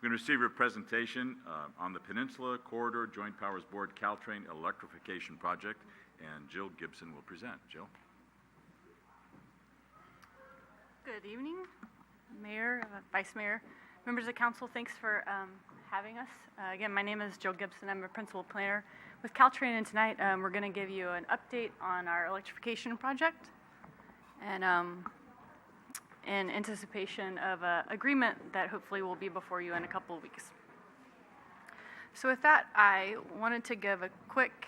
We're going to receive a presentation on the Peninsula Corridor Joint Powers Board Caltrain Electrification Project, and Jill Gibson will present. Jill? Good evening, Mayor, Vice Mayor, members of council. Thanks for having us. Again, my name is Jill Gibson. I'm a principal planner with Caltrain, and tonight we're going to give you an update on our electrification project and in anticipation of an agreement that hopefully will be before you in a couple of weeks. So with that, I wanted to give a quick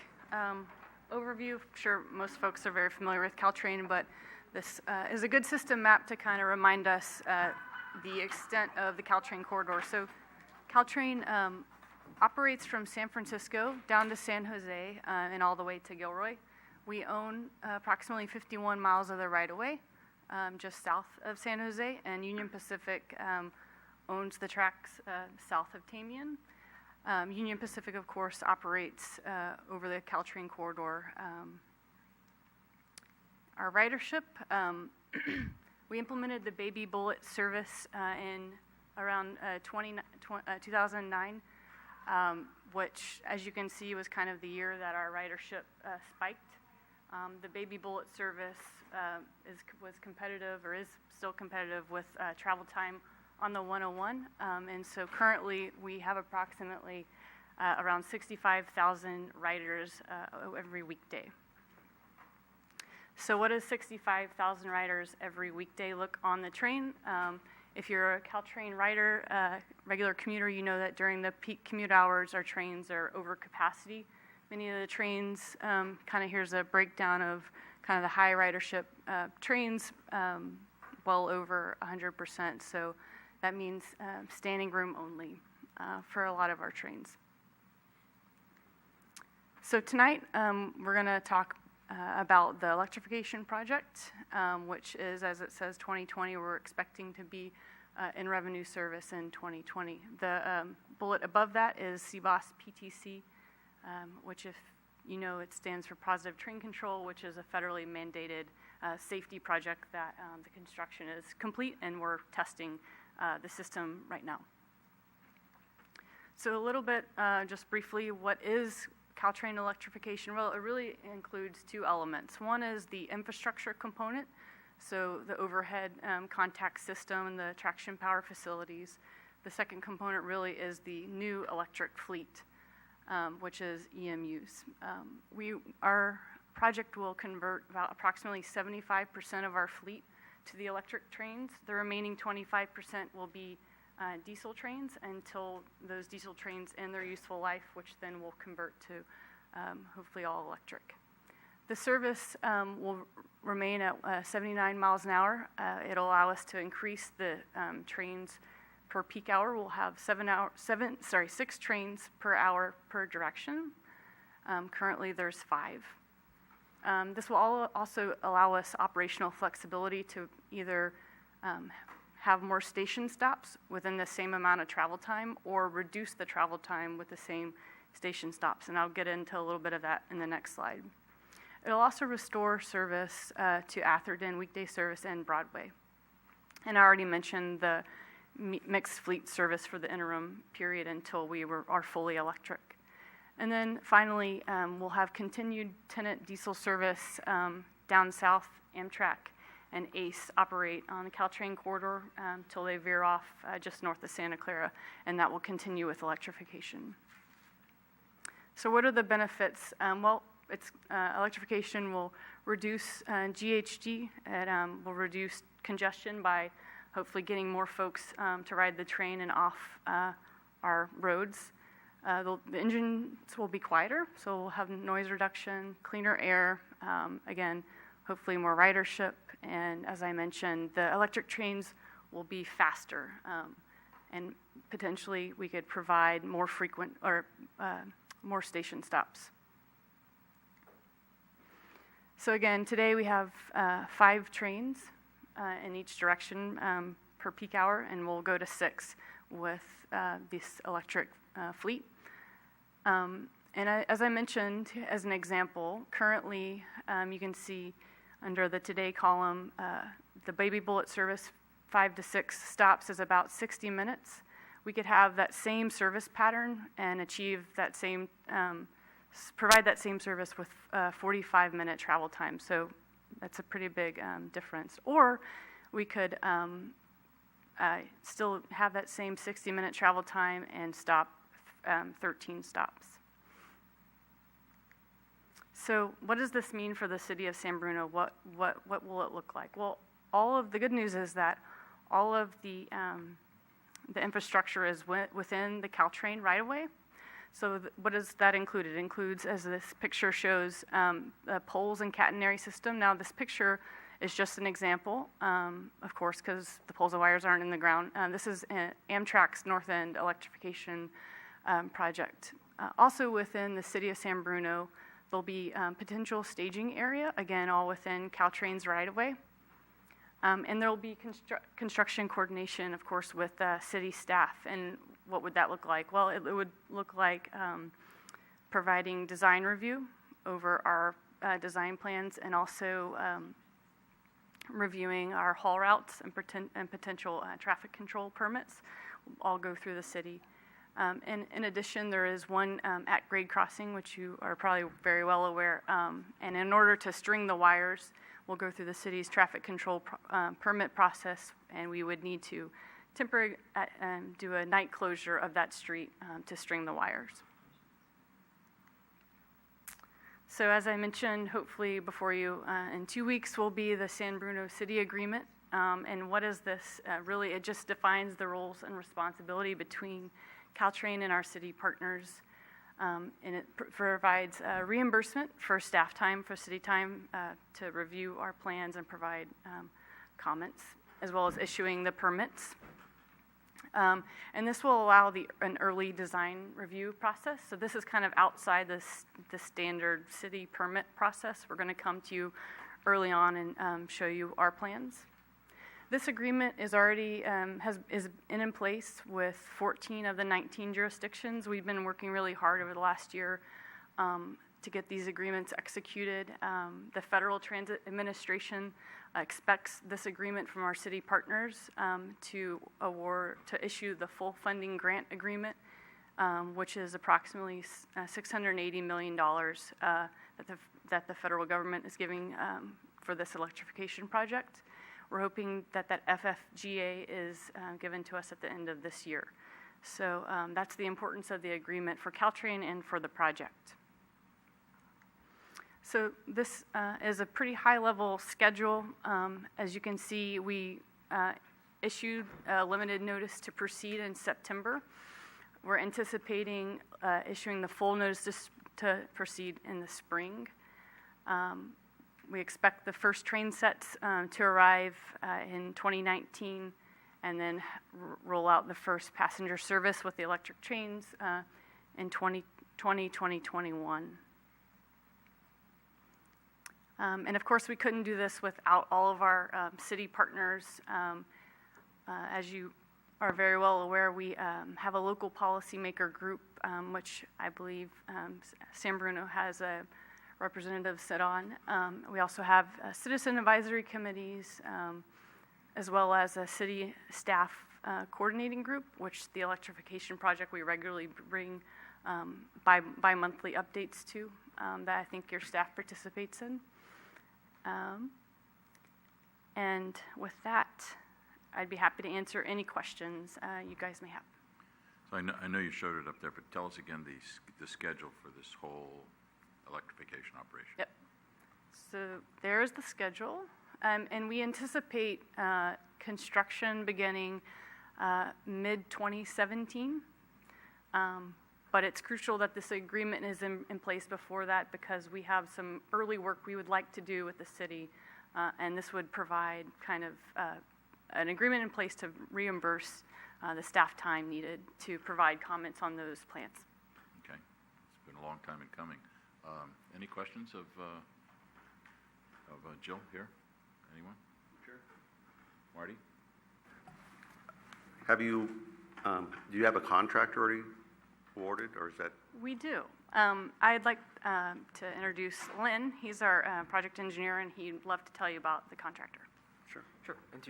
overview. I'm sure most folks are very familiar with Caltrain, but this is a good system map to kind of remind us the extent of the Caltrain corridor. So Caltrain operates from San Francisco down to San Jose and all the way to Gilroy. We own approximately 51 miles of the right-of-way just south of San Jose, and Union Pacific owns the tracks south of Tamian. Union Pacific, of course, operates over the Caltrain corridor. Our ridership, we implemented the Baby Bullet service in around 2009, which, as you can see, was kind of the year that our ridership spiked. The Baby Bullet service was competitive, or is still competitive, with travel time on the 101. And so currently we have approximately around 65,000 riders every weekday. So what does 65,000 riders every weekday look on the train? If you're a Caltrain rider, regular commuter, you know that during the peak commute hours, our trains are over capacity. Many of the trains, kind of here's a breakdown of kind of the high ridership trains, well over 100%. So that means standing room only for a lot of our trains. So tonight we're going to talk about the electrification project, which is, as it says, 2020. We're expecting to be in revenue service in 2020. The bullet above that is CBOS PTC, which, if you know, it stands for Positive Train Control, which is a federally mandated safety project that the construction is complete, and we're testing the system right now. So a little bit, just briefly, what is Caltrain electrification? Well, it really includes two elements. One is the infrastructure component, so the overhead contact system and the traction power facilities. The second component really is the new electric fleet, which is EMUs. Our project will convert about approximately 75% of our fleet to the electric trains. The remaining 25% will be diesel trains until those diesel trains end their useful life, which then will convert to hopefully all electric. The service will remain at 79 miles an hour. It'll allow us to increase the trains per peak hour. We'll have 6 trains per hour per direction. Currently there's 5. This will also allow us operational flexibility to either have more station stops within the same amount of travel time, or reduce the travel time with the same station stops. And I'll get into a little bit of that in the next slide. It'll also restore service to Atherton, weekday service, and Broadway. And I already mentioned the mixed fleet service for the interim period until we are fully electric. And then finally, we'll have continued tenant diesel service down south. Amtrak and ACE operate on the Caltrain corridor until they veer off just north of Santa Clara, and that will continue with electrification. So what are the benefits? Well, electrification will reduce GHG. It will reduce congestion by hopefully getting more folks to ride the train and off our roads. The engines will be quieter, so we'll have noise reduction, cleaner air, again, hopefully more ridership, and as I mentioned, the electric trains will be faster, and potentially we could provide more frequent or more station stops. So again, today we have 5 trains in each direction per peak hour, and we'll go to 6 with this electric fleet. And as I mentioned, as an example, currently you can see under the today column, the Baby Bullet service 5 to 6 stops is about 60 minutes. we could have that same service pattern and achieve that same, provide that same service with 45-minute travel time. So that's a pretty big difference. Or we could still have that same 60-minute travel time and stop 13 stops. So what does this mean for the city of San Bruno? What will it look like? Well, all of the good news is that all of the infrastructure is within the Caltrain right-of-way. So what does that include? It includes, as this picture shows, the poles and catenary system. Now this picture is just an example, of course, because the poles and wires aren't in the ground. This is Amtrak's North End electrification project. Also within the city of San Bruno, there'll be potential staging area, again, all within Caltrain's right-of-way. And there'll be construction coordination, of course, with city staff. And what would that look like? Well, it would look like providing design review over our design plans, and also reviewing our haul routes and potential traffic control permits. All go through the city. And in addition, there is one at-grade crossing, which you are probably very well aware. And in order to string the wires, we'll go through the city's traffic control permit process, and we would need to temporarily do a night closure of that street to string the wires. So as I mentioned, hopefully before you in 2 weeks will be the San Bruno City Agreement. And what is this? Really, it just defines the roles and responsibility between Caltrain and our city partners. And it provides reimbursement for staff time, for city time, to review our plans and provide comments, as well as issuing the permits. And this will allow an early design review process. So this is kind of outside the standard city permit process. We're going to come to you early on and show you our plans. This agreement is already is in place with 14 of the 19 jurisdictions. We've been working really hard over the last year to get these agreements executed. The Federal Transit Administration expects this agreement from our city partners to issue the full funding grant agreement, which is approximately $680 million that the federal government is giving for this electrification project. We're hoping that FFGA is given to us at the end of this year. So that's the importance of the agreement for Caltrain and for the project. So this is a pretty high-level schedule. As you can see, we issued a limited notice to proceed in September. We're anticipating issuing the full notice to proceed in the spring. We expect the first train sets to arrive in 2019, and then roll out the first passenger service with the electric trains in 2021. And of course, we couldn't do this without all of our city partners. As you are very well aware, we have a local policymaker group, which I believe San Bruno has a representative sit on. We also have citizen advisory committees, as well as a city staff coordinating group, which the electrification project we regularly bring bi-monthly updates to, that I think your staff participates in. And with that, I'd be happy to answer any questions you guys may have. So I know you showed it up there, but tell us again the schedule for this whole electrification operation. Yep. So there's the schedule, and we anticipate construction beginning mid-2017. But it's crucial that this agreement is in place before that, because we have some early work we would like to do with the city, and this would provide kind of an agreement in place to reimburse the staff time needed to provide comments on those plans. Okay. It's been a long time in coming. Any questions of Jill here? Anyone? Sure. Marty? Have you, do you have a contract already awarded, or is that? We do. I'd like to introduce Lynn. He's our project engineer, and he'd love to tell you about the contractor. Sure. Sure. And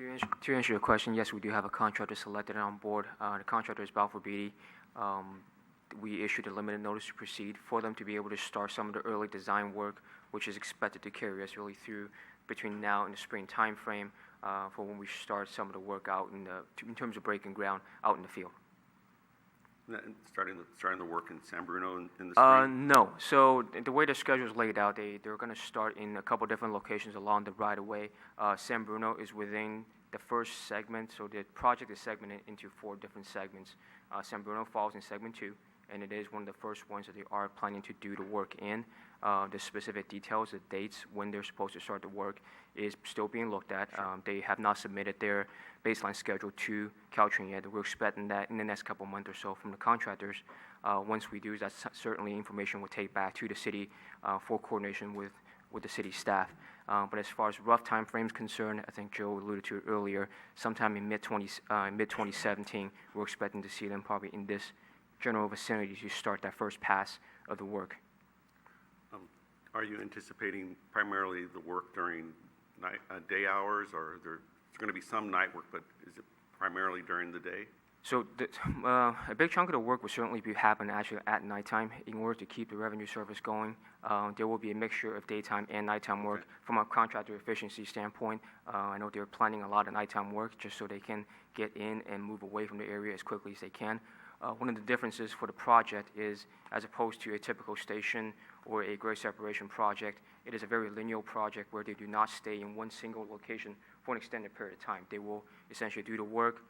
to answer your question, yes, we do have a contractor selected and on board. The contractor is Balfour Beatty. We issued a limited notice to proceed for them to be able to start some of the early design work, which is expected to carry us really through between now and the spring timeframe for when we start some of the work out in terms of breaking ground out in the field. And starting the work in San Bruno in the spring? No. So the way the schedule is laid out, they're going to start in a couple different locations along the right-of-way. San Bruno is within the first segment, so the project is segmented into 4 different segments. San Bruno falls in segment 2, and it is one of the first ones that they are planning to do the work in. The specific details, the dates, when they're supposed to start the work is still being looked at. Sure. They have not submitted their baseline schedule to Caltrain yet. We're expecting that in the next couple months or so from the contractors. Once we do, that's certainly information we'll take back to the city for coordination with the city staff. But as far as rough time frames concerned, I think Joe alluded to it earlier, sometime in mid-2017, we're expecting to see them probably in this general vicinity to start that first pass of the work. Are you anticipating primarily the work during day hours, or there's going to be some night work, but is it primarily during the day? So a big chunk of the work will certainly be happening actually at nighttime in order to keep the revenue service going. There will be a mixture of daytime and nighttime work. Okay. From a contractor efficiency standpoint, I know they're planning a lot of nighttime work just so they can get in and move away from the area as quickly as they can. One of the differences for the project is, as opposed to a typical station or a grade separation project, it is a very linear project where they do not stay in one single location for an extended period of time. They will essentially do the work,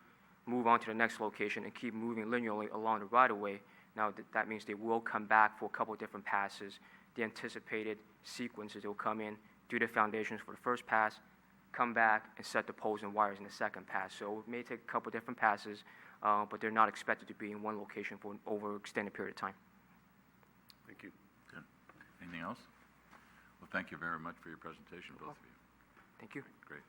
move on to the next location, and keep moving linearly along the right-of-way. Now, that means they will come back for a couple of different passes. The anticipated sequences, they'll come in, do the foundations for the first pass, come back, and set the poles and wires in the second pass. So it may take a couple of different passes, but they're not expected to be in one location for an over extended period of time. Thank you. Good. Anything else? Well, thank you very much for your presentation, both of you. Thank you. Great.